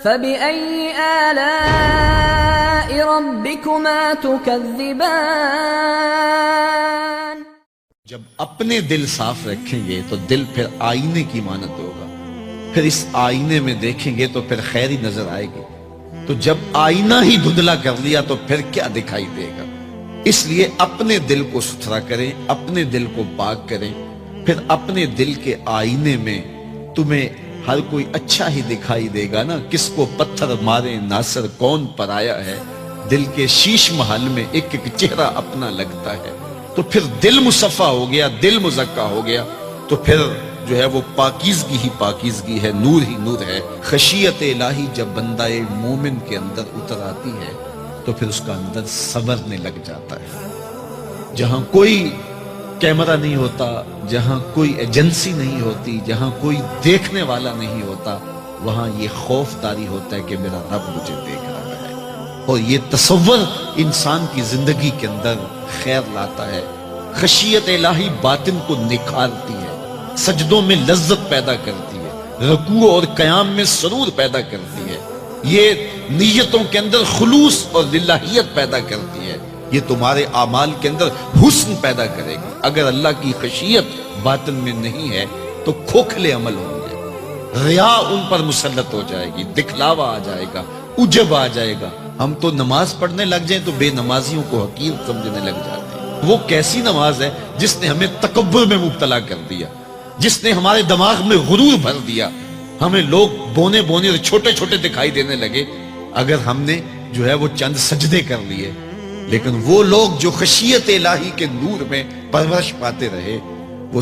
فبأي آلاء ربكما تكذبان۔ جب اپنے دل صاف رکھیں گے تو دل پھر آئینے کی مانند ہوگا، پھر اس آئینے میں دیکھیں گے تو پھر خیر ہی نظر آئے گی۔ تو جب آئینہ ہی دھندلا کر لیا تو پھر کیا دکھائی دے گا؟ اس لیے اپنے دل کو ستھرا کریں، اپنے دل کو پاک کریں، پھر اپنے دل کے آئینے میں تمہیں ہر کوئی اچھا ہی دکھائی دے گا نا۔ کس کو پتھر مارے ناصر کون پرایا ہے، دل کے شیش محل میں ایک ایک چہرہ اپنا لگتا ہے۔ تو پھر دل مصفا ہو گیا، دل مزکا ہو گیا، تو پھر جو ہے وہ پاکیزگی ہی پاکیزگی ہے، نور ہی نور ہے۔ خشیت الہی جب بندہ مومن کے اندر اتر آتی ہے تو پھر اس کا اندر سنورنے لگ جاتا ہے۔ جہاں کوئی کیمرہ نہیں ہوتا، جہاں کوئی ایجنسی نہیں ہوتی، جہاں کوئی دیکھنے والا نہیں ہوتا، وہاں یہ خوف طاری ہوتا ہے کہ میرا رب مجھے دیکھ رہا ہے، اور یہ تصور انسان کی زندگی کے اندر خیر لاتا ہے۔ خشیت الہی باطن کو نکھارتی ہے، سجدوں میں لذت پیدا کرتی ہے، رکوع اور قیام میں سرور پیدا کرتی ہے، یہ نیتوں کے اندر خلوص اور للہیت پیدا کرتی ہے، یہ تمہارے اعمال کے اندر حسن پیدا کرے گی۔ اگر اللہ کی خشیت باطن میں نہیں ہے تو کھوکھلے عمل ہوں گے، ریا ان پر مسلط ہو جائے گی، دکھلاوا آ جائے گا، عجب آ جائے گا۔ ہم تو نماز پڑھنے لگ جائیں تو بے نمازیوں کو حقیر سمجھنے لگ جاتے ہیں۔ وہ کیسی نماز ہے جس نے ہمیں تکبر میں مبتلا کر دیا، جس نے ہمارے دماغ میں غرور بھر دیا، ہمیں لوگ بونے بونے اور چھوٹے چھوٹے دکھائی دینے لگے اگر ہم نے جو ہے وہ چند سجدے کر لیے۔ لیکن وہ لوگ جو خشیت الہی کے نور میں پرورش پاتے رہے، وہ